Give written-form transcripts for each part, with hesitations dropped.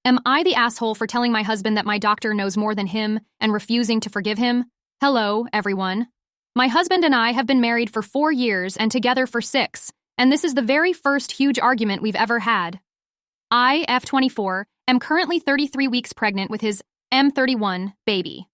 Am I the asshole for telling my husband that my doctor knows more than him and refusing to forgive him? Hello, everyone. My husband and I have been married for 4 years and together for 6, and this is the very first huge argument we've ever had. I, F24, am currently 33 weeks pregnant with his M31 baby.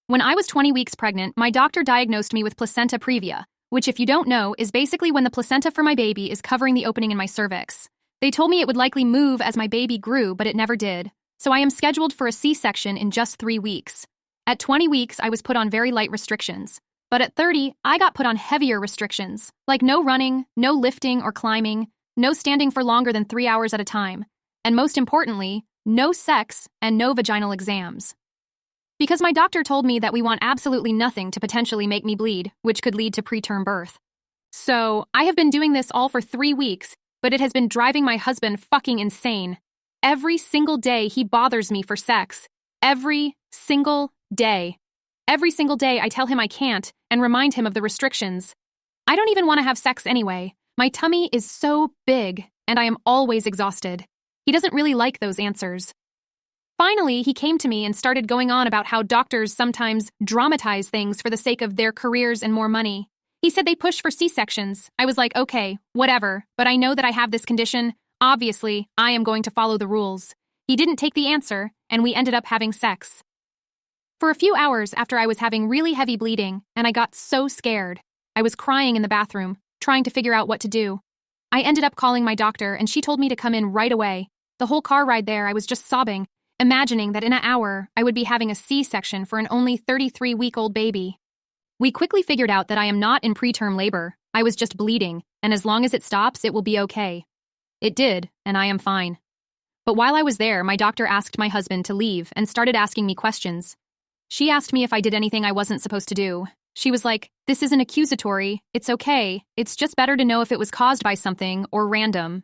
When I was 20 weeks pregnant, my doctor diagnosed me with placenta previa, which, if you don't know, is basically when the placenta for my baby is covering the opening in my cervix. They told me it would likely move as my baby grew, but it never did. So I am scheduled for a C-section in just 3 weeks. At 20 weeks, I was put on very light restrictions. But at 30, I got put on heavier restrictions, like no running, no lifting or climbing, no standing for longer than 3 hours at a time, and most importantly, no sex and no vaginal exams. Because my doctor told me that we want absolutely nothing to potentially make me bleed, which could lead to preterm birth. So, I have been doing this all for 3 weeks, but it has been driving my husband fucking insane. Every single day he bothers me for sex. Every single day. Every single day I tell him I can't and remind him of the restrictions. I don't even want to have sex anyway. My tummy is so big, and I am always exhausted. He doesn't really like those answers. Finally, he came to me and started going on about how doctors sometimes dramatize things for the sake of their careers and more money. He said they push for C-sections. I was like, okay, whatever, but I know that I have this condition. Obviously, I am going to follow the rules. He didn't take the answer, and we ended up having sex. For a few hours after I was having really heavy bleeding, and I got so scared. I was crying in the bathroom, trying to figure out what to do. I ended up calling my doctor, and she told me to come in right away. The whole car ride there, I was just sobbing, imagining that in an hour, I would be having a C-section for an only 33-week-old baby. We quickly figured out that I am not in preterm labor. I was just bleeding, and as long as it stops, it will be okay. It did, and I am fine. But while I was there, my doctor asked my husband to leave and started asking me questions. She asked me if I did anything I wasn't supposed to do. She was like, "This isn't accusatory. It's okay. It's just better to know if it was caused by something or random."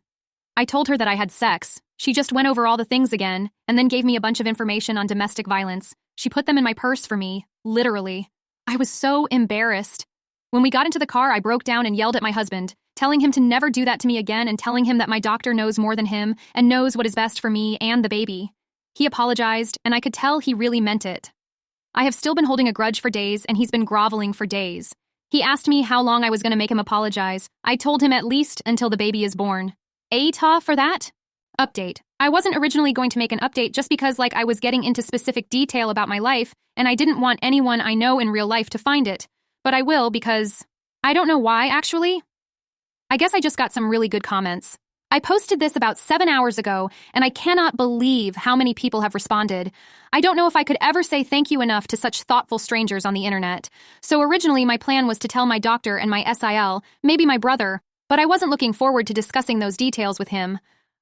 I told her that I had sex. She just went over all the things again, and then gave me a bunch of information on domestic violence. She put them in my purse for me, literally. I was so embarrassed. When we got into the car, I broke down and yelled at my husband, telling him to never do that to me again and telling him that my doctor knows more than him and knows what is best for me and the baby. He apologized, and I could tell he really meant it. I have still been holding a grudge for days, and he's been groveling for days. He asked me how long I was going to make him apologize. I told him at least until the baby is born. AITAH for that? Update. I wasn't originally going to make an update just because I was getting into specific detail about my life, and I didn't want anyone I know in real life to find it. But I will because I don't know why, actually. I guess I just got some really good comments. I posted this about 7 hours ago, and I cannot believe how many people have responded. I don't know if I could ever say thank you enough to such thoughtful strangers on the internet. So originally my plan was to tell my doctor and my SIL, maybe my brother, but I wasn't looking forward to discussing those details with him.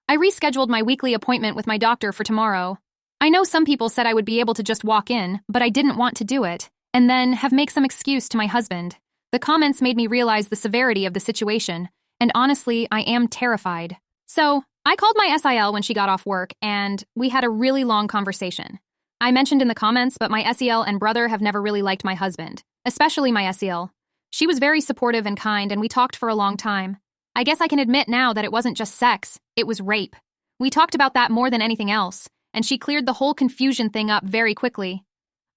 I rescheduled my weekly appointment with my doctor for tomorrow. I know some people said I would be able to just walk in, but I didn't want to do it, and then make some excuse to my husband. The comments made me realize the severity of the situation, and honestly, I am terrified. So, I called my SIL when she got off work, and we had a really long conversation. I mentioned in the comments, but my SEL and brother have never really liked my husband, especially my SEL. She was very supportive and kind, and we talked for a long time. I guess I can admit now that it wasn't just sex, it was rape. We talked about that more than anything else, and she cleared the whole confusion thing up very quickly.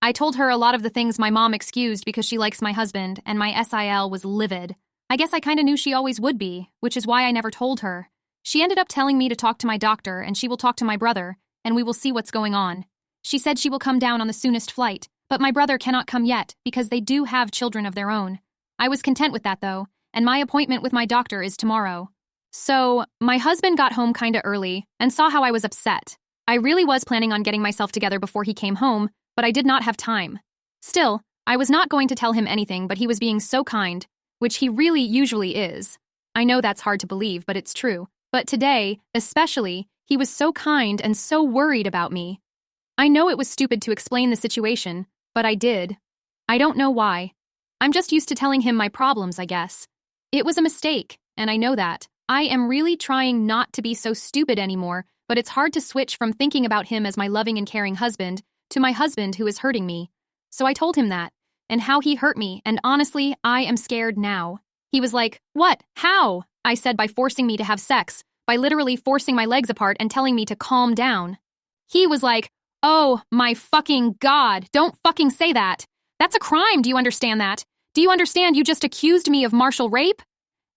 I told her a lot of the things my mom excused because she likes my husband, and my SIL was livid. I guess I kinda knew she always would be, which is why I never told her. She ended up telling me to talk to my doctor, and she will talk to my brother, and we will see what's going on. She said she will come down on the soonest flight, but my brother cannot come yet because they do have children of their own. I was content with that, though, and my appointment with my doctor is tomorrow. So, my husband got home kinda early and saw how I was upset. I really was planning on getting myself together before he came home, but I did not have time. Still, I was not going to tell him anything, but he was being so kind, which he really usually is. I know that's hard to believe, but it's true. But today, especially, he was so kind and so worried about me. I know it was stupid to explain the situation, but I did. I don't know why. I'm just used to telling him my problems, I guess. It was a mistake, and I know that. I am really trying not to be so stupid anymore, but it's hard to switch from thinking about him as my loving and caring husband to my husband who is hurting me. So I told him that, and how he hurt me, and honestly, I am scared now. He was like, "What? How?" I said by forcing me to have sex, by literally forcing my legs apart and telling me to calm down. He was like, "Oh my fucking God, don't fucking say that. That's a crime, do you understand that? Do you understand you just accused me of martial rape?"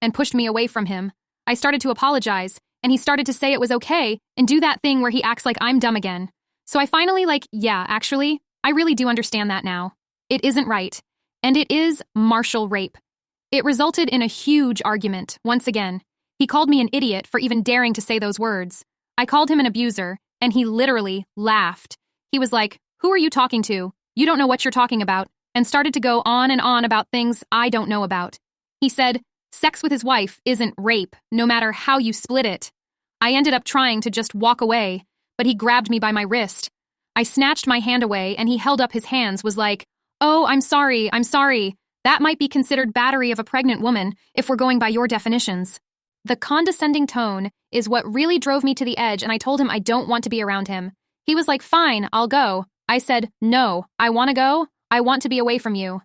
And pushed me away from him. I started to apologize, and he started to say it was okay and do that thing where he acts like I'm dumb again. So I finally yeah, actually, I really do understand that now. It isn't right. And it is martial rape. It resulted in a huge argument, once again. He called me an idiot for even daring to say those words. I called him an abuser, and he literally laughed. He was like, "Who are you talking to? You don't know what you're talking about," and started to go on and on about things I don't know about. He said, sex with his wife isn't rape, no matter how you split it. I ended up trying to just walk away, but he grabbed me by my wrist. I snatched my hand away, and he held up his hands, was like, "Oh, I'm sorry. That might be considered battery of a pregnant woman if we're going by your definitions." The condescending tone is what really drove me to the edge, and I told him I don't want to be around him. He was like, "Fine, I'll go." I said, "No, I want to go. I want to be away from you."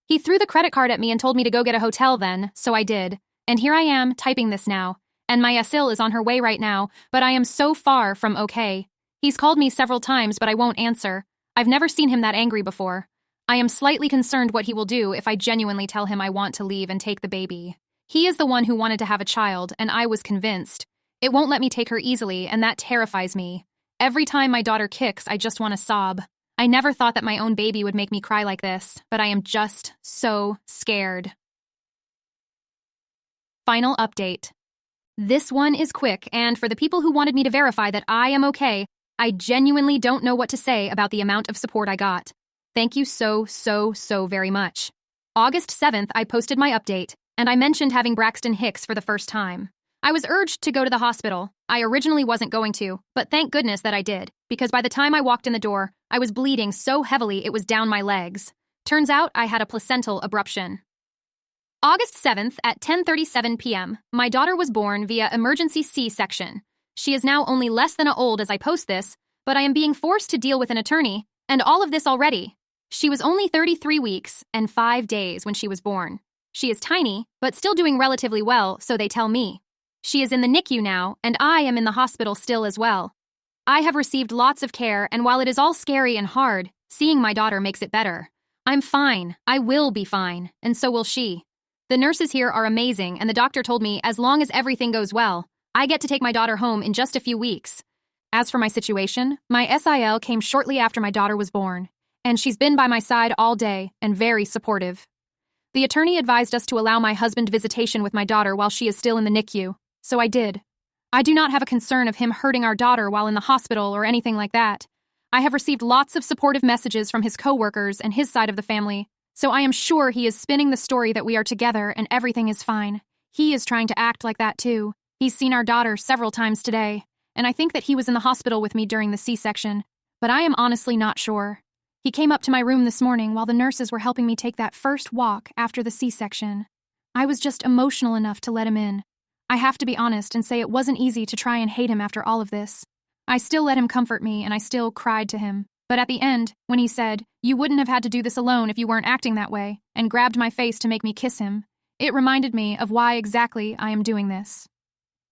He threw the credit card at me and told me to go get a hotel then, so I did. And here I am, typing this now. And my Asil is on her way right now, but I am so far from okay. He's called me several times, but I won't answer. I've never seen him that angry before. I am slightly concerned what he will do if I genuinely tell him I want to leave and take the baby. He is the one who wanted to have a child, and I was convinced. It won't let me take her easily, and that terrifies me. Every time my daughter kicks, I just want to sob. I never thought that my own baby would make me cry like this, but I am just so scared. Final update. This one is quick, and for the people who wanted me to verify that I am okay, I genuinely don't know what to say about the amount of support I got. Thank you so very much. August 7th, I posted my update, and I mentioned having Braxton Hicks for the first time. I was urged to go to the hospital. I originally wasn't going to, but thank goodness that I did, because by the time I walked in the door, I was bleeding so heavily it was down my legs. Turns out I had a placental abruption. August 7th at 10:37 p.m., my daughter was born via emergency C-section. She is now only less than old as I post this, but I am being forced to deal with an attorney, and all of this already. She was only 33 weeks and 5 days when she was born. She is tiny, but still doing relatively well, so they tell me. She is in the NICU now, and I am in the hospital still as well. I have received lots of care, and while it is all scary and hard, seeing my daughter makes it better. I'm fine. I will be fine, and so will she. The nurses here are amazing, and the doctor told me as long as everything goes well, I get to take my daughter home in just a few weeks. As for my situation, my SIL came shortly after my daughter was born, and she's been by my side all day and very supportive. The attorney advised us to allow my husband visitation with my daughter while she is still in the NICU, so I did. I do not have a concern of him hurting our daughter while in the hospital or anything like that. I have received lots of supportive messages from his coworkers and his side of the family, so I am sure he is spinning the story that we are together and everything is fine. He is trying to act like that too. He's seen our daughter several times today, and I think that he was in the hospital with me during the C-section, but I am honestly not sure. He came up to my room this morning while the nurses were helping me take that first walk after the C-section. I was just emotional enough to let him in. I have to be honest and say it wasn't easy to try and hate him after all of this. I still let him comfort me and I still cried to him. But at the end, when he said, "You wouldn't have had to do this alone if you weren't acting that way," and grabbed my face to make me kiss him, it reminded me of why exactly I am doing this.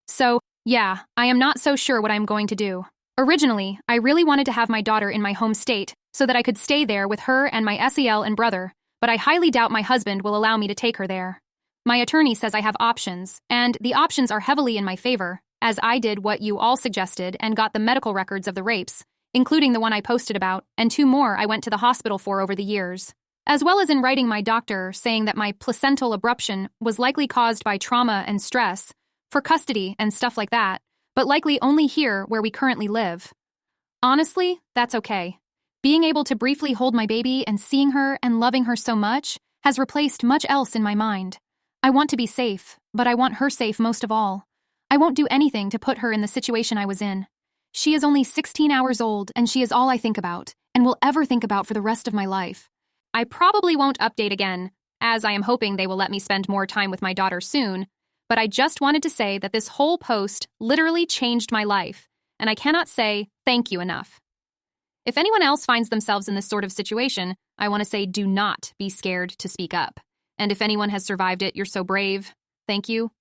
So, yeah, I am not so sure what I'm going to do. Originally, I really wanted to have my daughter in my home state so that I could stay there with her and my SEL and brother, but I highly doubt my husband will allow me to take her there. My attorney says I have options, and the options are heavily in my favor, as I did what you all suggested and got the medical records of the rapes, including the one I posted about, and 2 more I went to the hospital for over the years, as well as in writing my doctor saying that my placental abruption was likely caused by trauma and stress, for custody and stuff like that, but likely only here where we currently live. Honestly, that's okay. Being able to briefly hold my baby and seeing her and loving her so much has replaced much else in my mind. I want to be safe, but I want her safe most of all. I won't do anything to put her in the situation I was in. She is only 16 hours old, and she is all I think about, and will ever think about for the rest of my life. I probably won't update again, as I am hoping they will let me spend more time with my daughter soon, but I just wanted to say that this whole post literally changed my life, and I cannot say thank you enough. If anyone else finds themselves in this sort of situation, I want to say do not be scared to speak up. And if anyone has survived it, you're so brave. Thank you.